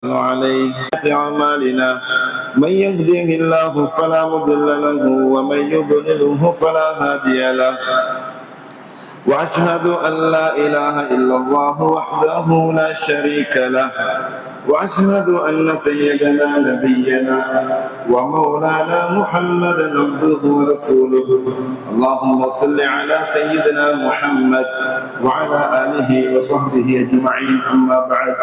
عليه أعمالنا من يهده الله فلا مضل له ومن يضلله فلا هادي له وأشهد أن لا إله إلا الله وحده لا شريك له وأشهد أن سيدنا نبينا ومولانا محمدا عبده ورسوله اللهم صل على سيدنا محمد وعلى آله وصحبه أجمعين أما بعد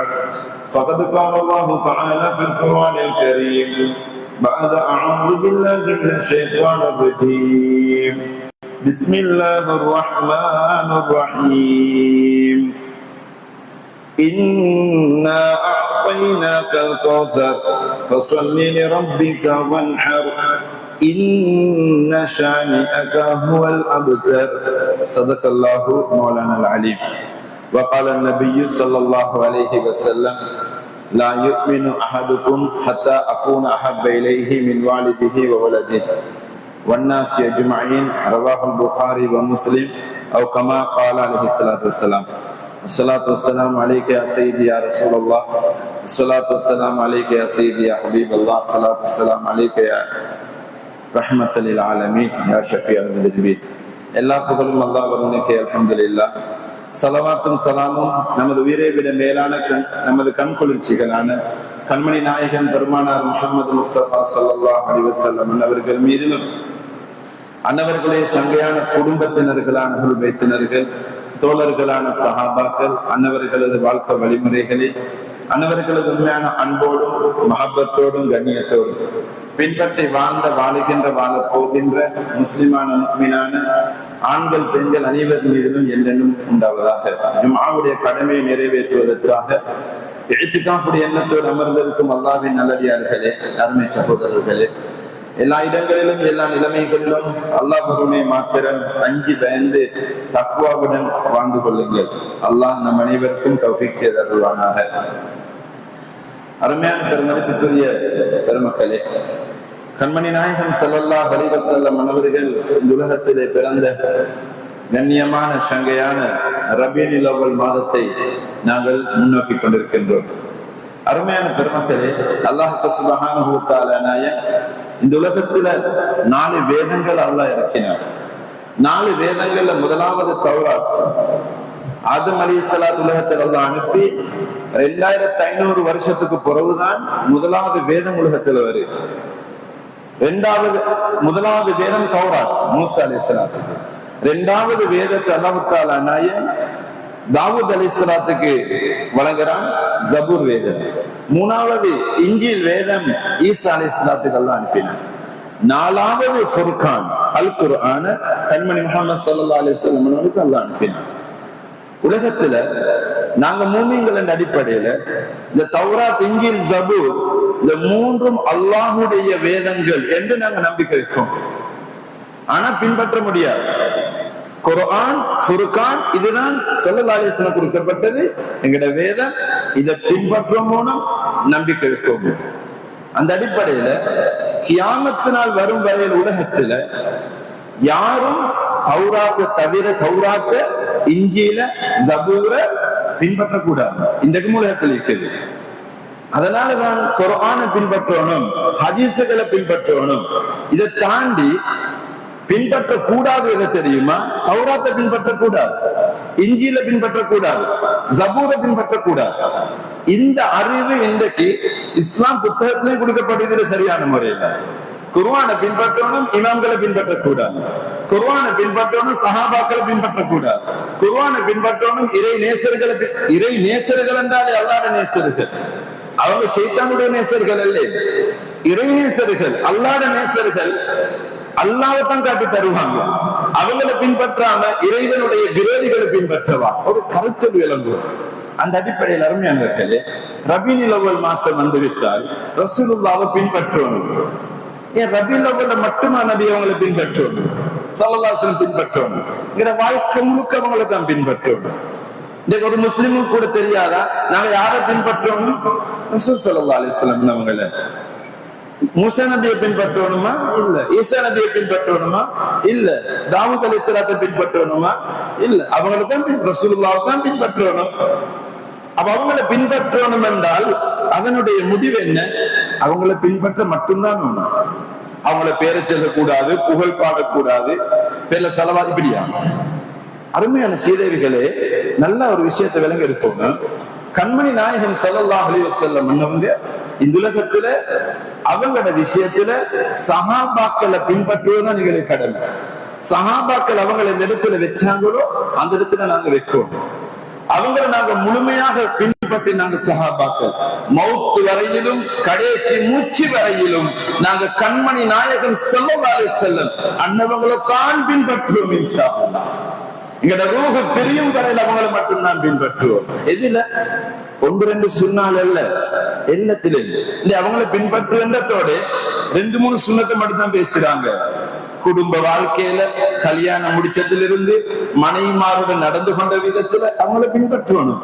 فقد قال الله تعالى في القرآن الكريم بعد أعوذ بالله من الشيطان الرجيم بسم الله الرحمن الرحيم إنا أعطيناك الكوثر فصل لربك وانحر إن شانئك هو الأبتر صدق الله مولانا العليم وقال النبي صلى الله عليه وسلم لا يؤمن أحدكم حتى أكون أحب إليه من والده وولده والناس أجمعين رواه البخاري ومسلم أو كما قال عليه الصلاة والسلام الصلاة والسلام عليك يا سيدي يا رسول الله الصلاة والسلام عليك يا سيدي يا حبيب الله الصلاة والسلام عليك يا رحمة للعالمين يا شفيع المذنبين எல்லா புகழும் அல்லாஹ் ஒருவனுக்கே அல்ஹம்துலில்லாஹ் ஸலவாத்தும் ஸலாமும் நமது உயிரை விட மேலான நமது கண் குளிர்ச்சிகளான கண்மணி நாயகன் பெருமானார் முஹம்மது முஸ்தபா ஸல்லல்லாஹு அலைஹி வஸல்லம் அவர்கள் மீதிலும் அன்னவர்களே சங்கையான குடும்பத்தினர்களான குல்பைத்தினர்கள் தோழர்களான சஹாபாக்கள் அன்னவர்களது வாழ்க்கை வழிமுறைகளில் அன்னவர்களது உண்மையான அன்போடும் மஹப்பத்தோடும் கண்ணியத்தோடும் பின்பற்றி வாழுகின்ற வாழ போகின்ற முஸ்லிமான முஃமினான ஆண்கள் பெண்கள் அனைவர் மீதிலும் என்றென்னும் உண்டாவதாக ஜும்ஆவுடைய கடமையை நிறைவேற்றுவதற்காக இஅ்திகாஃபுடைய எண்ணத்தோடு அமர்ந்திருக்கும் அல்லாஹ்வின் நல்லடியார்களே அருமை சகோதரர்களே எல்லா இடங்களிலும் எல்லா நிலைமைகளிலும் அல்லாஹ் ஒருவனை மாத்திரம் அஞ்சி பயந்து தக்வாவுடன் வாழ்ந்து கொள்ளுங்கள் அல்லாஹ் நம் அனைவருக்கும் தௌஃபீக் செய்தருள்வானாக அருமையான பெருமதிப்புக்குரிய பெருமக்களே கண்மணி நாயகம் ஸல்லல்லாஹு அலைஹி வஸல்லம் அவர்கள் இந்த உலகத்திலே பிறந்த கண்ணியமான சங்கையான ரபீஉல் அவ்வல் மாதத்தை நாங்கள் முன்னோக்கி கொண்டிருக்கின்றோம். அருமையான பெருமக்களே, அல்லாஹ் சுப்ஹானஹு வ தஆலா இந்த உலகத்துல 4 வேதங்கள் அல்லாஹ் இறக்கினார். 4 வேதங்கள்ல முதலாவது தௌராத். ஆதம் அலைஹிஸ்ஸலாத்து உலகத்தில் அல்லாஹ் அனுப்பி 2500 வருஷத்துக்கு பிறகுதான் முதலாவது வேதம் உலகத்துல வருது. முதலாவது வேதம் தௌராத் மூசா அலைஹிஸ்ஸலாத்து. 2வது வேதத்தை அல்லாஹ் தஆலா தாவூத் அலைஹிஸ்ஸலாத்துக்கு வழங்குறான், ஜபூர் வேதம். 3வது இன்ஜீல் வேதம் ஈசா அலைஹிஸ்ஸலாத்துக்கு அல்லாஹ் அனுப்பினான். 4வது ஃபுர்கான் அல் குர்ஆன் கண்மணி முஹம்மது ஸல்லல்லாஹு அலைஹி வஸல்லம் அவர்களுக்கு அல்லாஹ் அனுப்பினான். உலகத்துல நாங்க மூமின்களின் அடிப்படையில இந்த தௌராத் இன்ஜீல் ஜபூர் இந்த 3ம் அல்லாஹ்வுடைய வேதங்கள் என்று நாங்க நம்பிக்கை வைக்கிறோம். ஆனா பின்பற்ற முடியாது. குர்ஆன் ஃபுர்கான் இதுதான் ஸல்லல்லாஹு அலைஹி வஸல்லம் கொடுக்கப்பட்டது எங்கட வேதம். இதை பின்பற்றும் மூலம் நம்பிக்கை வைக்கும். அந்த அடிப்படையில கியாமத்து நாள் வரும் வரையில் உலகத்துல யாரும் தௌராத்தை தவிர தௌராத்த இன்ஜீல ஜபூர பின்பற்றக்கூடாது. இந்த உலகத்தில் இருக்குது. அதனாலதான் குர்ஆனை பின்பற்றணும், ஹதீஸுகளை பின்பற்றணும். இதை தாண்டி பின்பற்ற கூடாது எது தெரியுமா? தௌராத்தை பின்பற்றக்கூடாது, இன்ஜீல பின்பற்றக்கூடாது, ஜபூரை பின்பற்றக்கூடாது. இந்த அறிவு இன்றைக்கு இஸ்லாம் புத்தகத்திலே கொடுக்கப்படுகிறது சரியான முறையில். குர்ஆனை பின்பற்றணும், இமாம்களை பின்பற்றக்கூடாது. குர்ஆனை பின்பற்றணும், சஹாபாக்களை பின்பற்றக்கூடாது. குர்ஆனை பின்பற்றணும், இறை நேசர்கள் என்றாலே அல்லாஹ்வுடைய நேசர்கள். அவங்க ஷைத்தானுடைய நேசர்கள் அல்ல, இறை நேசர்கள், அல்லாஹ்வுடைய நேசர்கள். அல்லாஹ்வைத்தான் காட்டி தருவாங்க. அவங்களை பின்பற்றாம இறைவனுடைய விரோதிகளை பின்பற்றவா ஒரு கருத்து விளங்குவோம். அந்த அடிப்படையில் அருமையானவர்களே, ரபீஉல் அவ்வல் மாசம் வந்துவிட்டால் ரசூலுல்லாஹ்வை பின்பற்றணும். ஏன் ரபீஉல் அவ்வல்ல மட்டுமா நபி அவங்களை பின்பற்றணும், ஸல்லல்லாஹு அலைஹி வஸல்லம் பின்பற்றணும். வாழ்க்கை முழுக்க அவங்களை தான் பின்பற்றணும். இன்னைக்கு ஒரு முஸ்லிமும் கூட தெரியாதா நாங்க யாரை பின்பற்றணும்? ரசூல் ஸல்லல்லாஹு அலைஹி வஸல்லம் அவங்களை. மூசா நபியை பின்பற்றணுமா? இல்ல. ஈசா நபியை பின்பற்றணுமா? இல்ல. தாவூத் அலைஹிஸ்ஸலாத்தை பின்பற்றணுமா? இல்ல. அவங்களை தான் ரசூலுல்லாஹ்வை தான் பின்பற்றணும். அப்ப அவங்களை பின்பற்றணும் என்றால் அதனுடைய முடிவு என்ன? அவங்களை பின்பற்ற மட்டும்தான் வேணும். அவங்கள பேரை சொல்லக்கூடாது, புகழ் பாடக்கூடாது, பேர்ல செலவாதி பிடியா. அருமையான சீதேவிகளே, நல்ல ஒரு விஷயத்தை விளங்க இருக்கணும். கண்மணி நாயகம் ஸல்லல்லாஹு அலைஹி வஸல்லம் அன்னவங்க இந்த உலகத்துல அவங்களோட விஷயத்துல சஹாபாக்களை பின்பற்றுவதுதான் எங்களுக்கு கடமை. சஹாபாக்கள் அவங்களை இந்த இடத்துல வச்சாங்களோ அந்த இடத்துல நாங்க வைக்கணும். அவங்களை நாங்க முழுமையாக பின்பற்றி நாங்க சஹாபாக்கள் மௌத்து வரையிலும் கடைசி மூச்சு வரையிலும் நாங்க கண்மணி நாயகம் ஸல்லல்லாஹு அலைஹி வஸல்லம் அன்னவங்களை தான் பின்பற்றுவோம் இன்ஷா அல்லாஹ். எங்கட ரூஹ் பிரியும் வரையில் அவங்களை மட்டும்தான் பின்பற்றுவோம். எதுல? ஒன்று ரெண்டு சுன்னால அல்ல, எல்லாத்திலே அவங்களை பின்பற்றுவதோட 2-3 சுன்னத்தை மட்டும் தான் பேசுறாங்க. குடும்ப வாழ்க்கையில கல்யாணம் முடிச்சதிலிருந்து மனைவிமாருடன் நடந்து கொண்ட விதத்துல அவங்களை பின்பற்றணும்.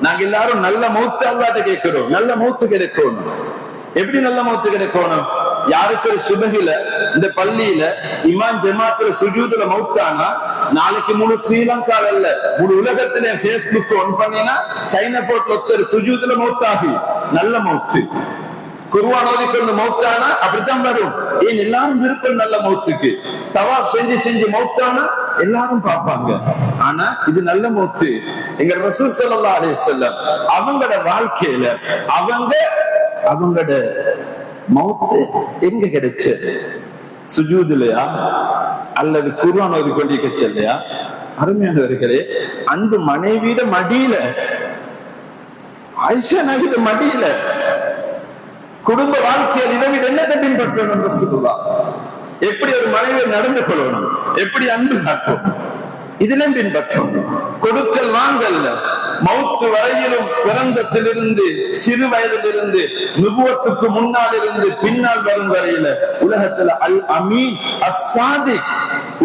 நாங்க எல்லாரும் நல்ல மௌத்து அல்லாஹ்ட்ட கேட்கிறோம், நல்ல மௌத்து கிடைக்கணும். எப்படி நல்ல மௌத்து கிடைக்கணும்? யாரு சரி சுபகில இந்த பள்ளியில இமாம் ஜமாத்துல சுஜூதுல மௌத்தானா நாளைக்கு முழு ஸ்ரீலங்கால இல்ல முழு உலகத்திலே பேஸ்புக் ஒன் பண்ணினா சைனா போர்ட்ல ஒருத்தர் சுஜூதுல மௌத்தாகி நல்ல மௌத்து. குர்ஆன் ஓதிக்கொண்டு மௌத்தானா அப்படித்தான் வரும். ஏன் எல்லாரும் விருப்பம் நல்ல மௌத்துக்கு. தவாப் செஞ்சு மௌத்தானா எல்லாரும் பார்ப்பாங்க. ஆனா இது நல்ல மௌத்து. எங்க ரசூல் ஸல்லல்லாஹு அலைஹி வஸல்லம் அவங்களோட வாழ்க்கையில அவங்களோட மௌத்து எங்க கிடைச்சு? சுஜூதுலையா அல்லது குர்ஆன் ஓதி கொண்டிருக்கச்சு இல்லையா? அருமையானவர்களே, அன்பு மனைவியிட மடியில, ஆயிஷா நபியிட மடியில குடும்ப வாழ்க்கையில் இதை விட என்னத்தை பின்பற்றணும் என்று சொல்லுவார். எப்படி ஒரு மனைவியை நடந்து கொள்ளணும், எப்படி அன்பு காட்டும், இதிலும் பின்பற்றணும். கொடுக்கல் வாங்கல்ல, மௌத்து வரையிலும் பிறந்தத்திலிருந்து சிறு வயதிலிருந்து நுபுவத்துக்கு முன்னால் இருந்து பின்னால் வரும் வரையில உலகத்துல அல் அமீன் அஸ்ஸாதிக்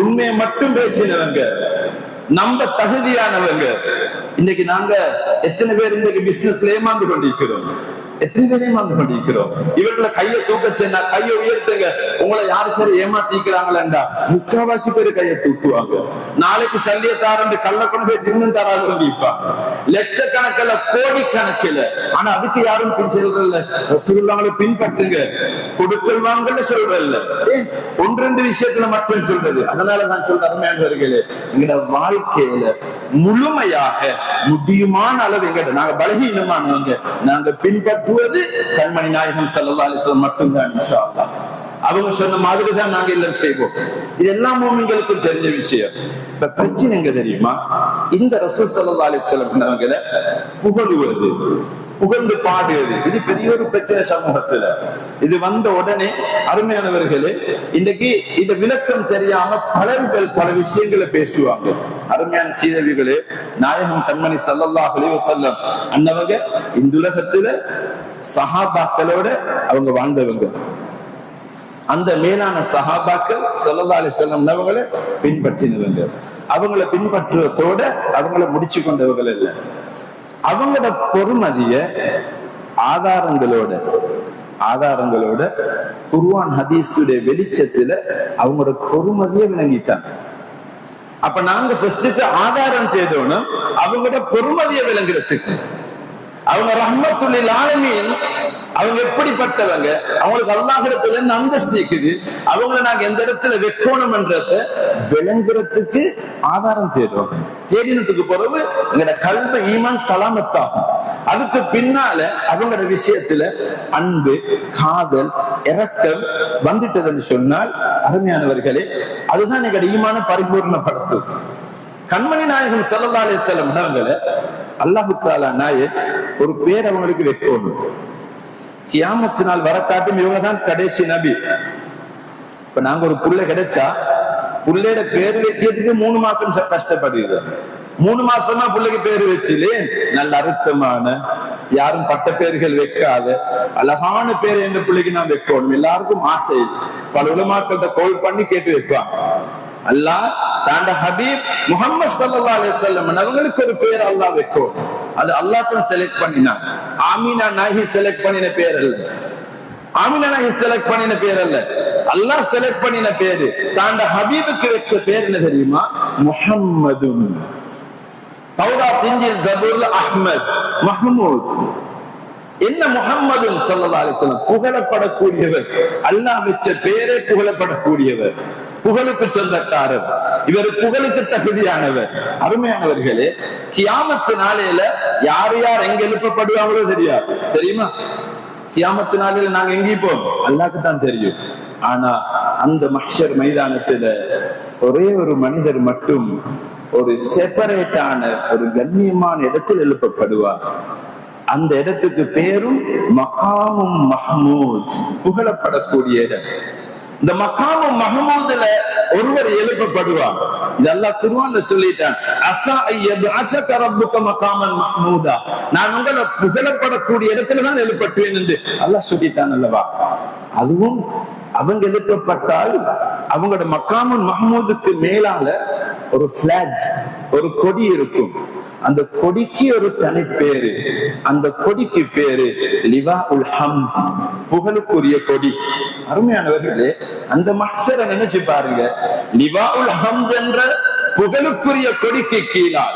உண்மையை மட்டும் பேசினவங்க, நம்ப தகுதியானவங்க. இன்னைக்கு நாங்க எத்தனை பேர் இன்னைக்கு பிசினஸ்ல ஏமாந்து கொண்டிருக்கிறோம், எத்தனை பேர் ஏமாந்து கொண்டிருக்கிறோம். இவர்களை கையை தூக்க சொன்னா கையை உயர்த்துங்க, உங்களை யாரு சரி ஏமாத்திக்கிறாங்களா? முக்காவாசி பேரு கையை தூக்குவாங்க. நாளைக்கு சல்லிய தாரண்டு கள்ள கொண்டு போய் இன்னும் தராது வந்திருப்பாங்க, லட்சக்கணக்கில் கோடிக்கணக்கில். ஆனா அதுக்கு யாரும் பின் செல்றதில்ல. ரசூலுல்லாஹ்வை பின்பற்றுங்க, கொடுக்கல் வாங்கல சொல்றதில்ல. ஏன்? 1-2 விஷயத்துல மட்டும் சொல்றது. அதனாலதான் சொல்ற அருமையானவர்களே, எங்கட வாழ்க்கையில முழுமையாக முடியுமான அளவு எங்கட நாங்க பலகீனமானவங்க, நாங்க பின்பற்றுவது கண்மணி நாயகம் ஸல்லல்லாஹு அலைஹி வஸல்லம் மட்டும்தான் இன்ஷா அல்லாஹ். அவங்க சொன்ன மாதிரிதான் நாங்க எல்லாம் செய்வோம். இதெல்லாம் மூமின்களுக்கு தெரிஞ்ச விஷயம். இப்ப பிரச்சனை எங்க தெரியுமா? இந்த ரசூல் ஸல்லல்லாஹு அலைஹி வஸல்லம் புகழுவது, புகழ்ந்து பாடுவது, இது பெரிய ஒரு பிரச்சனை சமூகத்துல. இது வந்த உடனே அருமையானவர்களே, இன்னைக்கு இந்த விளக்கம் தெரியாம பலர்கள் பல விஷயங்களை பேசுவாங்க. அருமையான சீதவிகளே, நாயகம் கண்மணி ஸல்லல்லாஹு அலைஹி வஸல்லம் அன்னவங்க இந்த உலகத்துல சஹாபாக்களோட அவங்க வாழ்ந்தவங்க. அந்த மேலான சஹாபாக்கள் ஸல்லல்லாஹு அலைஹி வஸல்லம் அவங்களை பின்பற்றினவங்க. அவங்களை பின்பற்றுவதோட அவங்களை முடிச்சு கொண்டவர்கள் இல்ல. அவங்களோட பொறுமதிய ஆதாரங்களோட குர்ஆன் ஹதீஸுடைய வெளிச்சத்துல அவங்களோட பொறுமதியை விளங்கிட்டாங்க. அப்ப நாங்க ஃபர்ஸ்டுக்கு ஆதாரம் தேடணும் அவங்களோட பொறுமதியை விளங்குறதுக்கு. அவங்க ரஹ்மத்துல் லில் ஆலமீன், அவங்க எப்படிப்பட்டவங்க, அவங்களுக்கு அல்லாஹ்விடத்துல இருந்து அந்தஸ்து இருக்குது, அவங்களை நாங்க எந்த இடத்துல வைக்கணும்ன்றத விளங்குறதுக்கு ஆதாரம் தேடுவோம். தேடினத்துக்கு பிறகு எங்களோட கல்வி ஈமான் சலாமத்தாகும். அதுக்கு பின்னால அவங்களோட விஷயத்துல அன்பு, காதல், இரக்கம் வந்துட்டதுன்னு சொன்னால் அருமையானவர்களே, அதுதான் எங்களோட ஈமான பரிபூர்ணப்படுத்தும். கண்மணி நாயகம் ஸல்லல்லாஹு அலைஹி வஸல்லம் அவங்களை அல்லாஹ் தஆலா நாயக் ஒரு பேர் அவங்களுக்கு வைக்கணும். கியாமத்து நாள் வரக்காட்டும் இவங்கதான் கடைசி நபி. இப்ப நாங்க ஒரு புள்ளை கிடைச்சா புள்ளையோட பேரு வைக்கிறதுக்கு 3 மாசம் கஷ்டப்படுகிறோம். 3 மாசமா பிள்ளைக்கு பேரு வச்சுலே நல்ல அர்த்தமான, யாரும் பட்ட பேர்கள் வைக்காத அழகான பேர் எந்த பிள்ளைக்கு நான் வைக்கணும். எல்லாருக்கும் ஆசை. பல உலமாக்கள்கிட்ட கோல் பண்ணி கேட்டு வைப்பாங்க. அல்லாஹ் தாண்ட ஹபீப் முஹம்மது ஸல்லல்லாஹு அலைஹி வஸல்லம் அவங்களுக்கு ஒரு பேர் அல்லாஹ் வைக்கும். அது அல்லாஹ் தான் செலக்ட் பண்ணினான். ஆமீனா நாஹி செலக்ட் பண்ணின பேர் அல்ல, ஆமீனா நாஹி செலக்ட் பண்ணின பேர் அல்ல, அல்லாஹ் செலக்ட் பண்ணின பேரு. தாண்ட ஹபீபுக்கு வைத்த பேர் என்ன தெரியுமா? முஹம்மதுன். தௌராத், இன்ஜீல், ஜபூர்ல அஹ்மத், மஹ்மூத். என்ன முஹம்மது ஸல்லல்லாஹு அலைஹி வஸல்லம் புகழப்படக்கூடியவர், அல்லாஹ் வச்ச பேரே புகழப்படக்கூடியவர், புகழுக்கு சொந்தக்காரர், இவர் புகழுக்கு தகுதியானவர். அருமையானவர்களே, கியாமத்து நாளையில யார் யார் எங்க எழுப்பப்படுவாங்களோ தெரியுமா? கியாமத்து நாளையில நாங்க எங்கேயும் போவோம் அல்லாஹ்க்கு தான் தெரியும். ஆனா அந்த மஹ்ஷர் மைதானத்துல ஒரே ஒரு மனிதர் மட்டும் ஒரு செப்பரேட்டான ஒரு கண்ணியமான இடத்தில் எழுப்பப்படுவார். அந்த இடத்துக்கு பேரும் மகாமும் மஹமூத், புகழப்படக்கூடிய இடம். இந்த மகாமும் மஹமூதுல ஒருவர் எழுப்பப்படுவார். இதெல்லாம் குர்ஆன்ல சொல்லிட்டான். அஸா அய்யபஅஸக ரப்புக மகாமன் மஹமூதா, நான் உங்களை புகழப்படக்கூடிய இடத்துல தான் எழுப்பட்டுவேன் என்று அல்லாஹ் சொல்லிட்டான் அல்லவா? அதுவும் அவங்க எழுப்பப்பட்டால் அவங்களோட மகாமுன் மஹமூதுக்கு மேலால ஒரு பிளாக், ஒரு கொடி இருக்கும். அந்த கொடிக்கு ஒரு தனி பேரு, அந்த கொடிக்கு பேரு லிவா உல் ஹம்த், புகழுக்குரிய கொடி. அருமையானவர்களே, அந்த மஹ்ஷரை நினைச்சு பாருங்க. லிவா உல் ஹம்த் என்ற புகழுக்குரிய கொடிக்கு கீழால்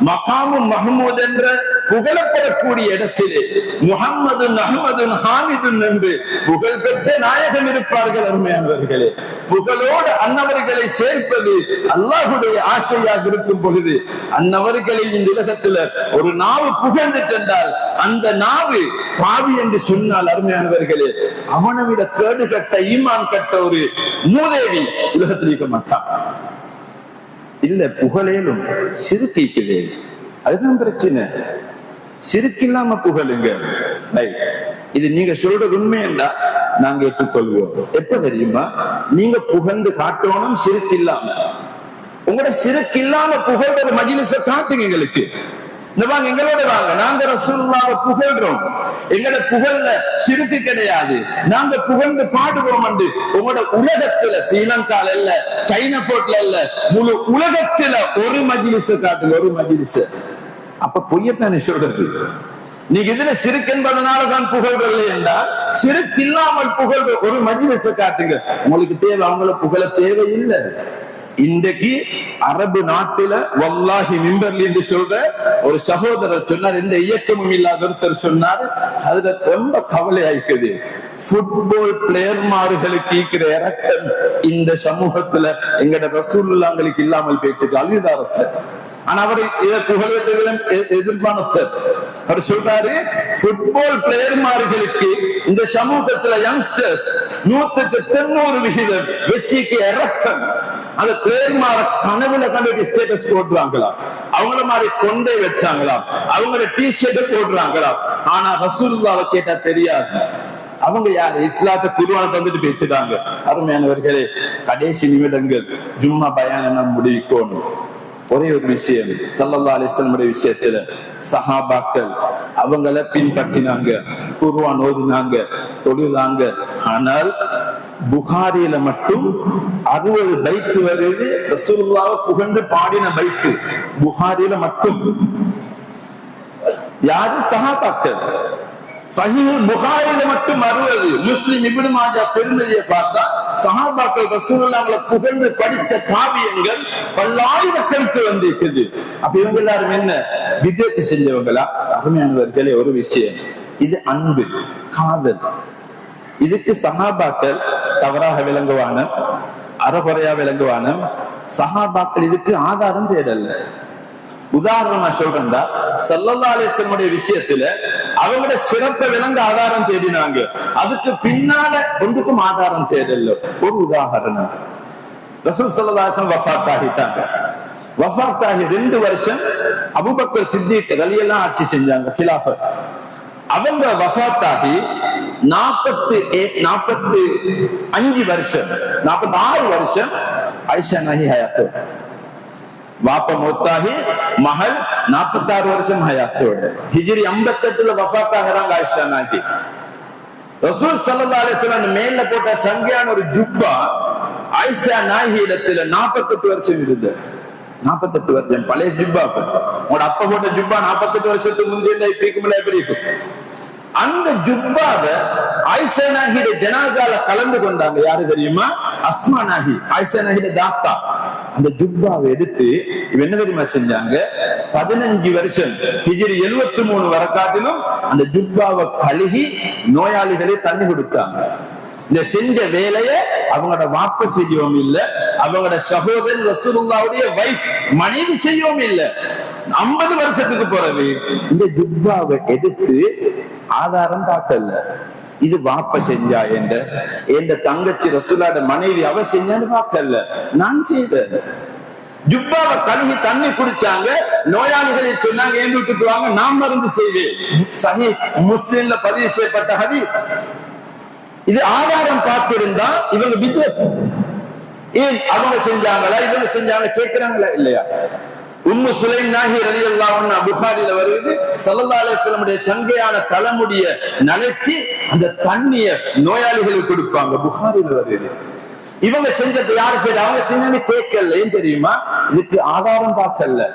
மகாமும் மஹமூத் என்ற புகழப்படக்கூடிய இடத்திலே முஹம்மதுன் அஹ்மதுன் ஹாமிதுன் என்று புகழ் பெற்ற நாயகம் இருப்பார்கள். அருமையானவர்களே, புகழோடு அன்னவர்களை சேர்ப்பது அல்லாஹுடைய ஆசையாக இருக்கும் பொழுது அன்னவர்களை இந்த உலகத்துல ஒரு நாவு புகழ்ந்துட்டென்றால் அந்த நாவு பாவி என்று சொன்னால், அருமையானவர்களே, அவனை விட கேடு கட்ட ஈமான் கட்ட ஒரு மூதேவி உலகத்தில் இருக்க மாட்டான். இல்ல, புகழேலும் சிறுக்கிக்குதே, அதுதான் பிரச்சனை. சிறுக்கில்லாம புகழுங்க. இது நீங்க சொல்றது உண்மையா நாங்க ஏற்றுக்கொள்வோம். எப்ப தெரியுமா? நீங்க புகழ்ந்து காட்டணும் சிறுக்கு இல்லாம. உங்களோட சிறுக்கு இல்லாம புகழ்ற மஜ்லிஸ காட்டுங்க எங்களுக்கு. இந்த வாங்க, எங்களோட வாங்க, நாங்க ரசூலுல்லாஹ்வை புகழ்றோம். எங்களோட புகழ்ல சிறுக்கு கிடையாது, நாங்க புகழ்ந்து பாடுவோம் என்று உங்களோட உலகத்துல, ஸ்ரீலங்கால இல்ல, சைனா போர்ட்ல இல்ல, முழு உலகத்துல ஒரு மஜ்லிஸ காட்டுங்க, ஒரு மஜ்லிஸ. அப்ப பொய்யத்தானே சொல்றது? நீங்க இதுல சிறுக்கு என்பதனாலதான் புகழ்றது என்றால், சிறுக்கு இல்லாமல் புகழ்ற ஒரு மஜ்லிஸ காட்டுங்க. உங்களுக்கு தேவை, அவங்கள புகழ தேவையில்லை. இன்றைக்கு அரபு நாட்டுல வல்லாஹி மிம்பர்ல இருந்து சொல்ற ஒரு சகோதரர் சொன்னார், எந்த இயக்கமும் இல்லாத ஒருத்தர் சொன்னார், அதுல ரொம்ப கவலை ஆயிக்குது. ஃபுட்பால் பிளேயர்மார்களுக்கு இருக்கிற இறக்கம் இந்த சமூகத்துல எங்கட ரசூலுல்லாஹ்களுக்கு இல்லாமல் போயிட்டு அழுதாரத்தை. ஆனா அவர் இதை புகழ்வதிலும் எதிர்பார்த்தர். அவர் சொல்றாரு, ஃபுட்பால் பிளேயர்மார்களுக்கு இந்த சமூகத்துல யங்ஸ்டர்ஸ் 100% வெற்றிக்கு இறக்கம். அந்த பிளேயர்மார கனவுல கண்டு ஸ்டேட்டஸ் போடுறாங்களாம், அவங்கள மாதிரி கொண்டே வச்சாங்களாம், அவங்களோட டிஷர்ட் போடுறாங்களாம். ஆனா ரசூலுல்லாஹ்வை கேட்டா தெரியாது. அவங்க யாரு? இஸ்லாத்தை குர்ஆனை தந்துட்டு பேசிட்டாங்க. அருமையானவர்களே, கடைசி நிமிடங்கள் ஜும்மா பயான் முடிக்கணும். ஒரே ஒரு விஷயம், ஸல்லல்லாஹு அலைஹி வஸல்லம் விஷயத்துல சஹாபாக்கள் அவங்கள பின்பற்றினாங்க, குர்ஆன் ஓதினாங்க, தொழுதாங்க. ஆனால் புகாரியில மட்டும் 60 பைத்து வருது ரசூலுல்லாஹ்வை புகழ்ந்து பாடின பைத்து. புகாரியில மட்டும். யாரு? சஹாபாக்கள். சஹீஹ் புகாரியில மட்டும் 60. முஸ்லிம், இப்னு மாஜா, திர்மிதியை பார்த்தா சஹாபாக்கள் ரசூலுல்லாஹ்வை புகழ்ந்து படிச்ச காவியங்கள் பல்லாயிரக்கணக்கு வந்திருக்குது. அப்ப இவங்க எல்லாரும் என்ன விதத்தை செஞ்சவங்களா? அருமையானவர்களே, ஒரு விஷயம், இது அன்பு, காதல். இதுக்கு சஹாபாக்கள் தவறாக விளங்குவான, அறகுறையா விளங்குவான. சஹாபாக்கள் இதுக்கு ஆதாரம் தேடல. உதாரணமா சொல்றா, ஸல்லல்லாஹு அலைஹி வஸல்லம் விஷயத்துல அவங்களோட சிறப்பை விளங்க ஆதாரம் தேடினாங்க, அதுக்கு பின்னால ஒன்றுக்கும் ஆதாரம் தேடல. ஒரு உதாரணம், ரசூல் ஸல்லல்லாஹு அலைஹி வஸல்லம் வஃபாத் ஆகிட்டாங்க. வஃபாத் ஆகி 2 வருஷம் அபூபக்கர் சித்திக் ரலியல்லாஹு ஆட்சி செஞ்சாங்க, கிலாஃபத். அவங்க வஃபாத் ஆகி 45 வருஷம், 46 வருஷம் ஆயிஷா நாயகி ஹயாத்தோட. வாப்ப மௌத்தாகி மகள் 46 வருஷம் ஹயாத்தோட. ஹிஜ்ரி 58ல வஃபாத் ஆகிறாங்க ஆயிஷா நாயகி. ரசூல் ஸல்லல்லாஹு அலைஹி வஸல்லம் மேல போட்ட சங்கையான ஒரு ஜுப்பா ஆயிஷா நாயகி இடத்துல 48 வருஷம் இருந்தது. 48 வருஷம் பழைய ஜுப்பா. உங்களோட அப்பா போட்ட ஜுப்பா 48 வருஷத்துக்கு முந்தைய இப்படிக்கும்ல எப்படி இருக்கும்? அந்த ஜுப்பாவை ஆயிஷா நாகிட ஜனாசால கலந்து கொண்டாங்க. யாரு தெரியுமா? அஸ்மா நாகி, ஆயிஷா நாகிட தாத்தா. அந்த ஜுப்பாவை எடுத்து என்ன தெரியுமா செஞ்சாங்க? 15 வருஷம் ஹிஜ்ரி 73 வரக்காட்டிலும் அந்த ஜுப்பாவை கழுகி நோயாளிகளே தண்ணி கொடுத்தாங்க. இந்த செஞ்ச வேலைய அவங்களோட வாப்ப செய்யவும் இல்ல, அவங்களோட சகோதரன் ரசூலுல்லாஹ்வுடைய வைஃப் மனைவி செய்யவும் இல்ல. 50 வருஷத்துக்கு பிறகு இந்த ஜுப்பாவை எடுத்து ஆதாரம் பார்க்கல. இது வாப்ப செஞ்சா என்ற தங்கச்சி ரசூலோட மனைவி அவ செஞ்சான்னு பார்க்கல, நான் செய்தேன். ஜுப்பாவை கழுகி தண்ணி குடிச்சாங்க. நோயாளிகளை சொன்னாங்க, ஏன் வீட்டுக்கு வாங்க, நான் மருந்து செய்வேன். சஹீஹ் முஸ்லிம்ல பதிவு செய்யப்பட்ட ஹதீஸ். இது ஆதாரம் பார்த்திருந்தா இவங்க பித்அத். ஏன் அவங்க செஞ்சாங்களா இவங்க செஞ்சாங்க கேட்கிறாங்களா இல்லையா? உம்மு சுலைம் நாஹி ரலியல்லாஹு அன்ஹா புகாரில வருது, ஸல்லல்லாஹு அலைஹி வஸல்லம் சங்கையான தலைமுடிய நனைச்சி அந்த தண்ணிய நோயாளிகளுக்கு கொடுப்பாங்க. புகாரில வருது. இவங்க செஞ்சது யாரு செய்ய? அவங்க செஞ்சு கேட்கல. ஏன் தெரியுமா? இதுக்கு ஆதாரம் பார்க்கல.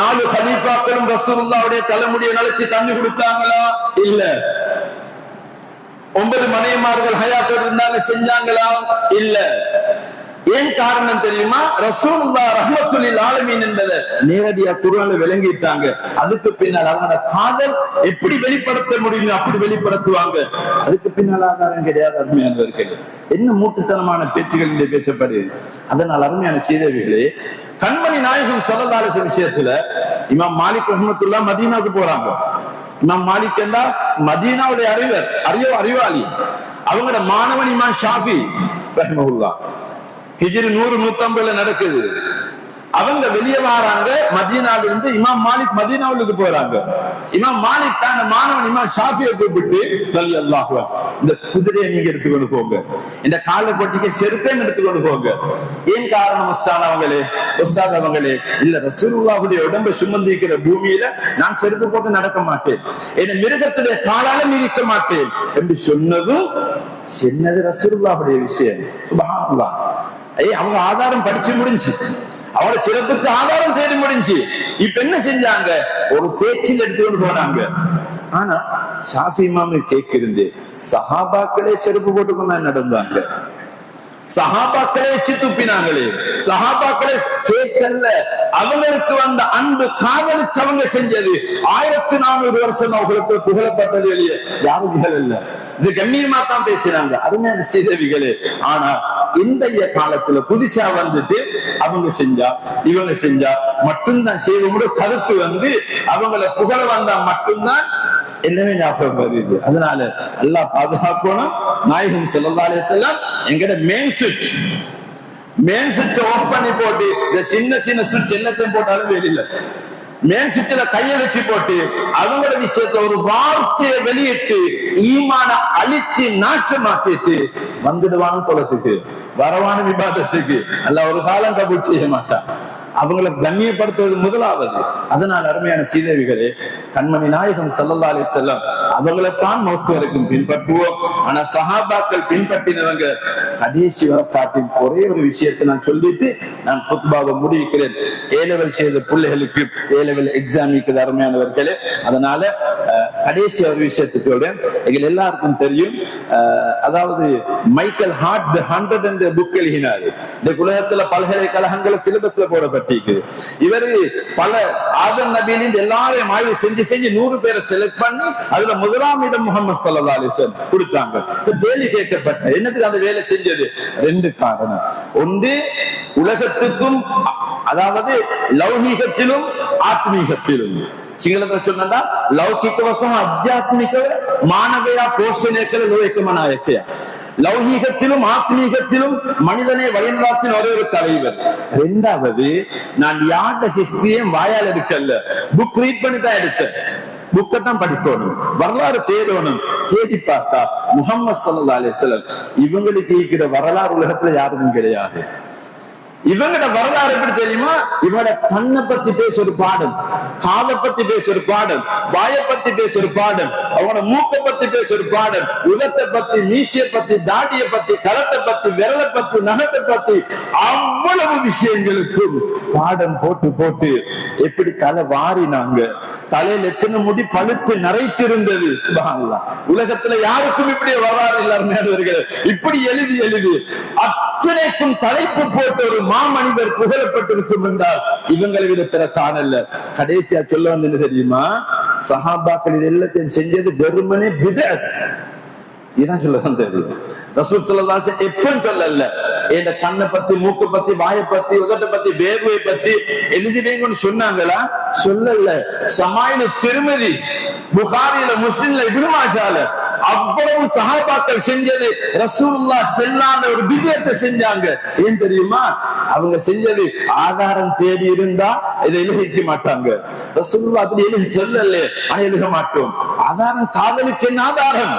4 கலீஃபாக்களும் ரசூலுல்லாஹ்வுடைய தலைமுடிய நனைச்சி தண்ணி கொடுத்தாங்களா? இல்ல. 9 மனைவிமார்கள் ஹயாத்தோடு இருந்தாங்க, செஞ்சாங்களா? இல்ல. ஏன் காரணம் தெரியுமா? ரசூலுல்லாஹ் ரஹ்மத்துல் லில் ஆலமீன் என்பதை நேரடியா குர்ஆன்ல விளங்கிட்டாங்க. அதுக்கு பின்னால் அவங்களோட காதல் எப்படி வெளிப்படுத்த முடியுமோ அப்படி வெளிப்படுத்துவாங்க. அதுக்கு பின்னால் ஆதாரம் கிடையாது. அருமையானவர்களே, என்ன மூட்டுத்தனமான பேச்சுகள் இங்கே பேசப்படுது. அதனால் அருமையான சீதேவிகளே, கண்மணி நாயகம் ஸல்லல்லாஹு அலைஹி வஸல்லம் விஷயத்துல இமாம் மாலிக் ரஹ்மத்துல்லாஹ் மதீனாவுக்கு போறாங்க. இமாம் மாலிக் என்றால் மதீனாவுடைய அறிவாளி. அவங்களோட மாணவன் இமாம் ஷாஃபி ரஹ்மத்துல்லாஹ். ஹிஜ்ரி 100-150 நடக்குது. அவங்க வெளியே வராங்க மதீனால இருந்து. இமாம் மாலிக் மதீனாவுக்கு போறாங்க. இமாம் மாலிக் தான் மாணவன் இமாம் ஷாஃபியை கூப்பிட்டு, ரலியல்லாஹு அன்ஹு, இந்த குதிரையை நீங்க எடுத்துக்கொண்டு போங்க, இந்த காலை போட்டிக்கு செருப்பையும் எடுத்துக்கொண்டு போங்க. ஏன் காரணம் உஸ்தாத் அவங்களே? இல்ல, ரசூலுல்லாஹ்வுடைய உடம்பை சுமந்திருக்கிற பூமியில நான் செருப்பு போட்டு நடக்க மாட்டேன், என் மிருகத்துடைய காலால மிதிக்க மாட்டேன் என்று சொன்னதும் ரசூலுல்லாஹ்வுடைய விஷயம். சுப்ஹானல்லாஹ். அவங்க ஆதாரம் படிச்சு முடிஞ்சு, அவரோட சிறப்புக்கு ஆதாரம் தேடி முடிஞ்சு. இப்ப என்ன செஞ்சாங்க? ஒரு பேச்சில் எடுத்துக்கொண்டு போனாங்க. ஆனா ஷாஃபி இமாம் கேட்கிறது, சஹாபாக்களே செருப்பு போட்டுக்கொண்டா நடந்தாங்க, சஹாபாக்களே எச்சி துப்பினாங்களே, சஹாபாக்களே கேட்கல. அவங்களுக்கு வந்த அன்பு காதலுக்கு அவங்க செஞ்சது 1400 வருஷம் அவங்களுக்கு புகழப்பட்டது. வெளியே யாரும் புகழல்ல, இது கண்ணியமா தான் பேசினாங்க. அருமையான சீதவிகளே. ஆனா இன்றைய காலத்துல புதுசா வந்துட்டு அவங்க செஞ்சா இவங்க செஞ்சா மட்டும்தான் செய்வோம் கருத்து வந்து அவங்களை புகழ வந்தா மட்டும்தான் எல்லாமே ஞாபகம் வருது. அதனால அல்லாஹ் பாதுகாக்கணும். நாயகம் ஸல்லல்லாஹு அலைஹி வஸல்லம் எங்கட மெயின் சுவிட்ச் ஆஃப் பண்ணி போட்டு இந்த சின்ன சுவிட்ச் எல்லாத்தையும் போட்டாலும் வெளியில மேல் சுற்றில கைய வச்சு போட்டு அவங்களோட விஷயத்துல ஒரு வார்த்தையை வெளியிட்டு ஈமான அழிச்சு நாசமாக்கிட்டு வந்துடுவான குலத்துக்கு, வரவான விவாதத்துக்கு அல்லாஹ் ஒரு காலம் கபூல் செய்ய மாட்டான். அவங்களை கண்ணியப்படுத்துவது முதலாவது. அதனால் அருமையான சீதேவிகளே, கண்மணி நாயகம் ஸல்லல்லாஹு அலைஹி வஸல்லம் அவங்களைத்தான் மௌத் வரைக்கும் பின்பற்றுவோம். ஆனா சஹாபாக்கள் பின்பற்றினவங்க கடைசி வரக்காட்டின் ஒரே ஒரு விஷயத்தை நான் சொல்லிட்டு நான் குத்பாவை முடிக்கிறேன். ஏலெவல் செய்த பிள்ளைகளுக்கு ஏலெவல் எக்ஸாம் இருக்குது அருமையானவர்களே. அதனால கடைசி ஒரு விஷயத்துக்கு எங்கள் எல்லாருக்கும் தெரியும், அதாவது மைக்கேல் ஹார்ட் தி 100 என்ற புக் எழுதினாரு. இந்த உலகத்துல பல்கலைக்கழகங்கள சிலபஸ்ல போடப்பட்டிருக்கு. இவரு பல ஆதம் நபியிலிருந்து எல்லாரையும் ஆய்வு செஞ்சு 100 பேரை செலக்ட் பண்ணி அதுல முதலாம் இடம் முஹம்மது ஸல்லல்லாஹு அலைஹி வஸல்லம் கொடுத்தாங்க. கேள்வி கேட்கப்பட்ட என்னத்துக்கு அந்த வேலை செஞ்சது? 2 காரணம். ஒன்று, உலகத்துக்கும் அதாவது லௌகீகத்திலும் ஆத்மீகத்திலும் சிங்களத்துல சொன்னா லௌகிಕವ ಸಹ ಆಧ್ಯಾತ್ಮಿಕವೇ ಮಾನವೀಯ ಪೋಷಣೆಗಳ ಲೋಕಮನಾಯಕಯ. லௌகீகத்திலும் ஆத்மீகத்திலும் மனிதனை வழிநடத்தின ஒரே ஒரு தலைவர். 2வது, நான் யார்ட ஹிஸ்டரியும் வாயால் எடுக்கல, புக் ரீட் பண்ணி தான் எடுத்தேன். புக்கத்தான் படிக்கணும், வரலாறு தேடணும். தேடி பார்த்தா முஹம்மது ஸல்லல்லாஹு அலைஹி வஸல்லம் இவங்களுக்கு இருக்கிற வரலாறு உலகத்துல யாருக்கும் கிடையாது. இவங்கட வரலாறு எப்படி தெரியுமா? இவட கண்ணை பத்தி பேச ஒரு பாடம், காதை பத்தி பேச ஒரு பாடம், வாயை பத்தி பேச ஒரு பாடம், அவனோட மூக்கை பத்தி பேச ஒரு பாடம், உதத்தை பத்தி, மீசியை பத்தி, தாடியை பத்தி, களத்தை பத்தி, விரலை பத்தி, நகத்தை பத்தி, அவ்வளவு விஷயங்களுக்கும் பாடம் போட்டு போட்டு எப்படி தலை வாரினாங்க. தலையில் எத்தனை முடி பழுத்து நரைத்திருந்தது. சுப்ஹானல்லாஹ். உலகத்துல யாருக்கும் இப்படி வரலாறு இல்லாமல் இப்படி எழுதி எழுதி அத்தனைக்கும் தலைப்பு போட்ட ஒரு மாமனிதர் புகழப்பட்டிருக்கும் என்றால் இவங்களை விட திற காணல. கடைசியா சொல்ல வந்து தெரியுமா? சஹாபாக்கள் இது எல்லாத்தையும் செஞ்சது வெறுமனே பிதஅத். இதான் சொல்ல வந்தது. ரசூல் ஸல்லல்லாஹு அலைஹி வஸல்லம் எப்பவும் சொல்லல இந்த கண்ணை பத்தி, மூக்கு பத்தி, வாயை பத்தி, உதட்டை பத்தி, வேர்வை பத்தி எழுதி வைங்கன்னு சொன்னாங்களா? சொல்லல. ஷமாயிலு திர்மிதி, புகாரில, முஸ்லிம்ல, இப்னு மாஜால அவ்வளவு சஹாபாக்கள் செஞ்சது ரசூலுல்லாஹ் செல்லாத ஒரு பிதஅத்தை செஞ்சாங்க. ஏன் தெரியுமா? அவங்க செஞ்சது ஆதாரம் தேடி இருந்தா இதை எழுதிக்க மாட்டாங்க. ரசூலுல்லாஹ் அப்படி எழுதி சொல்லல, ஆனா எழுத மாட்டோம். ஆதாரம், காதலுக்கு என்ன ஆதாரம்?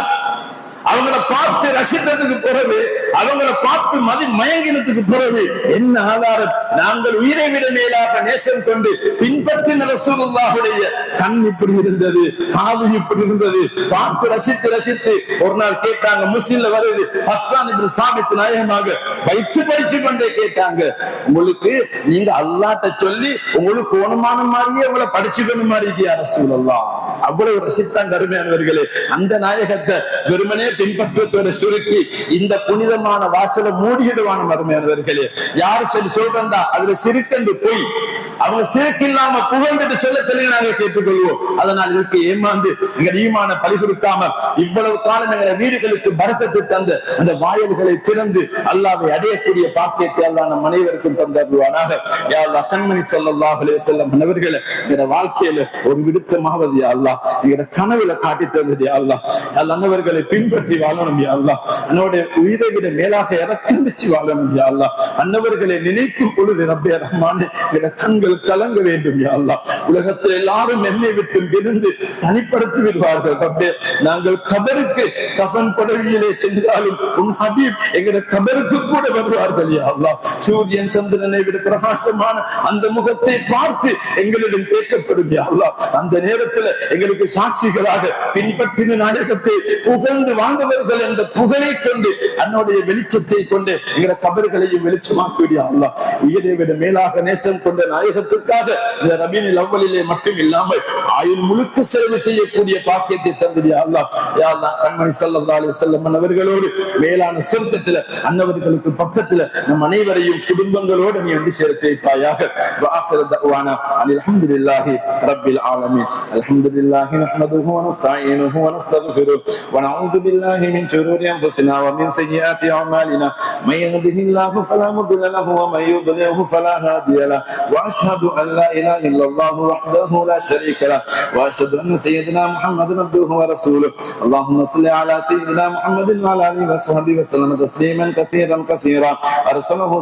அவங்களை பார்த்து ரசித்ததுக்கு பிறகு, அவங்களை பார்த்து மயங்கினத்துக்கு பிறகு என்ன ஆதாரம்? நாங்கள் உயிரை விட மேலாக நேசம் கொண்டு பின்பற்றின ரசூலுல்லாஹுடைய கண் இப்படி இருந்தது, காது இப்படி இருந்தது, பார்த்து ரசித்து ரசித்து ஒரு நாள் கேட்டாங்க. முஸ்லிம்ல வருது, ஹஸ்ஸான் இப்னு சாபித் நாயகமாக வைத்து படிச்சு கொண்டே கேட்டாங்க, உங்களுக்கு நீங்க அல்லாஹ்ட்ட சொல்லி உங்களுக்கு ஓனமான மாதிரியே உங்களை படிச்சுக்கணும் மாதிரி இருக்கியா ரசூலுல்லாஹ்? அவ்வளவு ரசித்தாங்க அருமையானவர்களே. அந்த நாயகத்தை வெறுமனே பின்பற்றத்தோட சுருக்கி இந்த புனிதமான வாசலை மூடிடுவான அருமையானவர்களே. யாரு சொல்லி சொல்றா அதுல சிறுக்கண்டு போய் அவங்க சிறுக்கு இல்லாம புகழ்ந்துட்டு சொல்ல சொல்லி நாங்க கேட்டுக்கொள்வோம். அதனால் இதுக்கு ஏமாந்து எங்கள் ஈமான பழி கொடுக்காம இவ்வளவு காலம் எங்களை வீடுகளுக்கு பரக்கத்து தந்த அந்த வாயில்களை திறந்து அல்லாஹ்வை அடையக்கூடிய பாக்கியத்தை அல்லாஹ் நம் அனைவருக்கும் தந்தருவானாக. யா அல்லாஹ், கண்மணி ஸல்லல்லாஹு அலைஹி வஸல்லம் அவர்களை எங்க வாழ்க்கையில ஒரு விடுத்தமாவது யா அல்லாஹ் எங்க கனவுல காட்டி தந்தது யா அல்லாஹ். அன்னவர்களை பின்பற்றி வாழணும் யா அல்லாஹ். அன்னோட உயிரை விட மேலாக இறக்கம் வச்சு வாழணும் யா அல்லாஹ். அன்னவர்களை நினைக்கும் பொழுது ரப்பே ரஹ்மானே எங்க கண்கள் கலங்க வேண்டும் யா அல்லாஹ். உலகத்தில் எல்லாரும் என்னை விட்டு இருந்து தனிப்படுத்தி விடுவார்கள் ரப்பே. நாங்கள் கபருக்கு கஃன் புடவையிலே சென்றாலும் உன் ஹபீப் எங்க கபருக்கு கூட வருவார்கள் யா அல்லாஹ். சூரியன் சந்திரனை விட பிரகாசமான அந்த முகத்தை பார்த்து எங்களிடம் கேட்கப்படும் யா அல்லாஹ். அந்த நேரத்தில் எங்களுக்கு சாட்சிகளாக பின்பற்றின நாயகத்தை புகழ்ந்து வாழ்ந்தவர்கள் என்ற புகழை கொண்டு அன்னுடைய வெளிச்சத்தை கொண்டு எங்களை கபர்களையும் வெளிச்சமாக்கிவிடியா அல்லாஹ். உயிரை விட மேலாக நேசம் கொண்ட நாயகத்துக்காக இந்த ரபீனுல் அவ்வலிலே மட்டும் இல்லாமல் ஆயுள் முழுக்க செலவு செய்யக்கூடிய பாக்கியத்தை தந்தியா அல்லாஹ். யா அல்லாஹ், கண்மணி ஸல்லல்லாஹு அலைஹி வஸல்லம் அவர்களோடு மேலான சொர்க்கத்துல அன்னவர்களுக்கு பக்கத்துல நம் அனைவரையும் குடும்பங்களோடு நீ வந்து சேர்த்து வைப்பாயாக. வஆகிரு தஅவானா அல்ஹம்துலில்லாஹி ரப்பில் ஆலமீன். அல்ஹம்துலில்லாஹி நஹ்மதுஹு வ நஸ்தஈனுஹு வ நஸ்தக்ஃபிருஹு வ நஊது பில்லாஹி மின் ஷுரூரி அன்ஃபுஸினா வ மின் ஸய்யிஆத்தி அஅமாலினா மை யஹ்திஹில்லாஹு ஃபலா முضل லஹு வ மை யுضلله ஃபலா ஹாதிய லஹு வ அஷ்ஹது அன் லா இலாஹா இல்லல்லாஹு வஹ்தஹு லா ஷரீக லஹு வ அஷ்ஹது அன்ன ஸய்யிதனா முஹம்மதன் அப்துஹு வ ரசூலுஹு. அல்லாஹும்ம ஸல்லி அலா ஸய்யிதினா முஹம்மதின் வ அலா ஆலிஹி வ ஸஹ்பிஹி வ ஸல்லம தஸ்லீமன் கஸீரன் கஸீரா. அர்ஸலஹு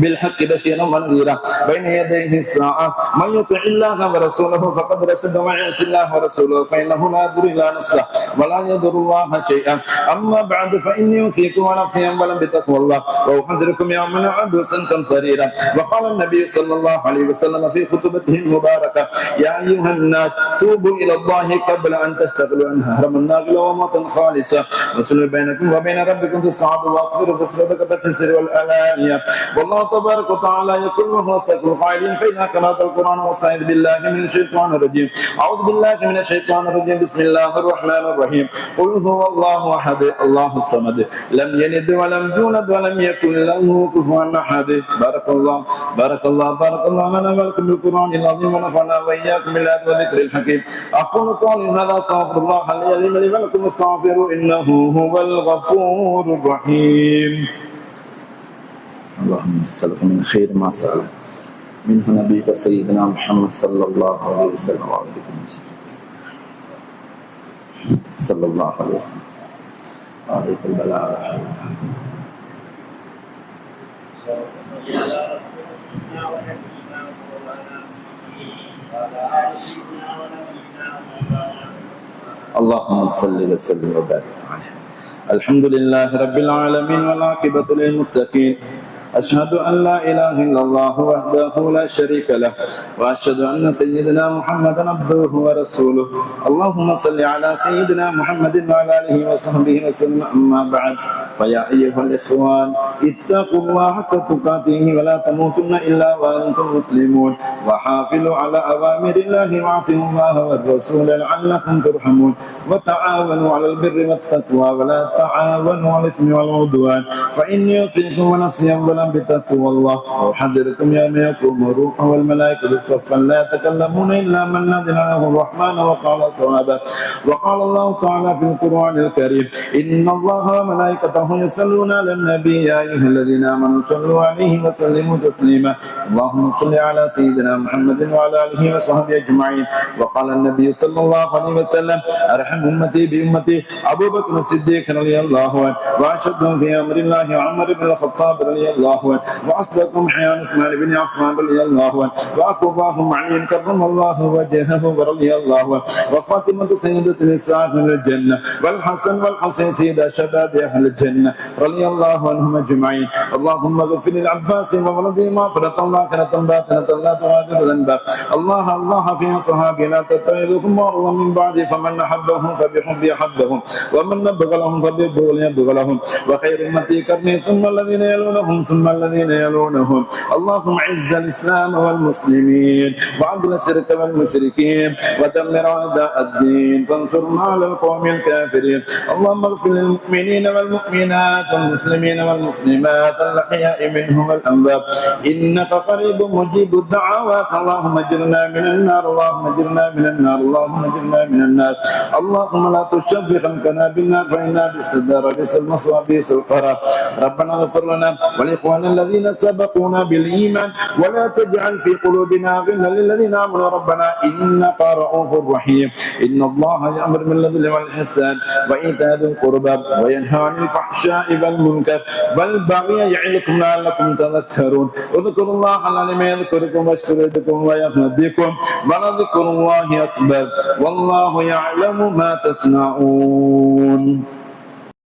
بالحق بشيرا ونذيرا بين يديه الساعة من يطع الله ورسوله فقد رشد ومن يعص الله ورسوله فإنه لا يضر إلا نفسه ولا يضر الله شيئا. أما بعد فإني أوصيكم ونفسي أولا بتقوى الله وأحذركم يوما عبوسا قمطريرا. وقال النبي صلى الله عليه وسلم في خطبته المباركة يا أيها الناس توبوا إلى الله قبل أن تشتغلوا عنها هرما ناغلا وموتا خالصا وصلوا بينكم وبين ربكم في الصعود واغفروا في الصدقة في السر والعلانية والله تبارك وتعالى يقول وهو أصدق القائلين. فإذا قرأت القرآن واستعذ بالله من الشيطان الرجيم. أعوذ بالله من الشيطان الرجيم. بسم الله الرحمن الرحيم. قل هو الله أحد الله الصمد لم يلد ولم يولد ولم يكن له كفوا أحد. بارك الله بارك الله بارك الله لنا ولكم بالقرآن العظيم ونفعنا وإياكم بالآيات والذكر الحكيم. أقول قولي هذا أستغفر الله العظيم لي ولكم استغفروا إنه هو الغفور الرحيم. اللهم نسألك من خير ما سأل منه نبيك سيدنا محمد صلى الله عليه وسلم صلى الله عليه وسلم عليك البلاء. اللهم صل وسلم وبارك عليه. الحمد لله رب العالمين والعاقبة للمتقين أشهد أن لا إله إلا الله وحده لا شريك له وأشهد أن سيدنا محمدا عبده ورسوله اللهم صل على سيدنا محمد وعلى آله وصحبه وسلم أما بعد فيا أيها الإخوان اتقوا الله حق تقاته ولا تموتن إلا وأنتم مسلمون وحافظوا على أوامر الله واطيعوا الله والرسول لعلكم ترحمون وتعاونوا على البر والتقوى ولا تعاونوا على الإثم والعدوان فإني أطيعكم ونفسي أولا بتقوى الله وأحذركم يوم يقوم الروح والملائكة صفا لا يتكلمون إلا من أذن له الرحمن وقال صوابا وقال الله تعالى في القرآن الكريم إن الله وملائكته يصلون على النبي يا أيها الذين آمنوا صلوا عليه وسلموا تسليما اللهم صل على سيدنا محمد وعلى آله وصحبه أجمعين وقال النبي صلى الله عليه وسلم أرحم أمتي بأمتي أبو بكر الصديق رضي الله عنه وأشدهم في أمر الله عمر بن الخطاب رضي الله عنه وأصدقهم حيان عثمان بن عفان رضي الله عنه وأقرباهم علي كرم الله وجهه رضي الله عنه وفاطمة سيدة النساء في الجنة والحسن والحسين سيد شباب أهل الجنة رضي الله عنهم أجمعين اللهم اغفر للعباس وولده مغفرة ظاهرة باطنة لا تغادر ذنبا الله في أصحابه لا تتخذهم مرضا من بعد فمن أحبهم فبحب أحبهم ومن أبغضهم فببغض يبغضهم وخير أمتي قرني ثم الذين يلونهم ثم الذين يلونهم اللهم أعز الإسلام والمسلمين وأذل الشرك والمشركين ودمر أعداء الدين فانصرنا على القوم الكافرين اللهم اغفر للمؤمنين والمؤمنات والمسلمين والمسلمات الأحياء منهم والأموات إنك قريب مجيب الدعوات اللهم اجرنا من النار اللهم اجرنا من النار اللهم اجرنا من النار اللهم لا تشبه خلقنا بالنار فإنا بئس الدار بئس المصوى بئس القرار ربنا اغفر لنا ولإخواننا الذين سبقونا بالإيمان ولا تجعل في قلوبنا غلا للذين آمنوا ربنا إنك رؤوف رحيم إن الله يأمر بالعدل والإحسان وإيتاء ذي القربى وينهى عن الفحشاء والمنكر والبغي يعظكم لعلكم تذكرون اذكروا الله العظيم يذكركم واشكروا لكم ويهديكم ولذكر الله أكبر والله يعلم ما تصنعون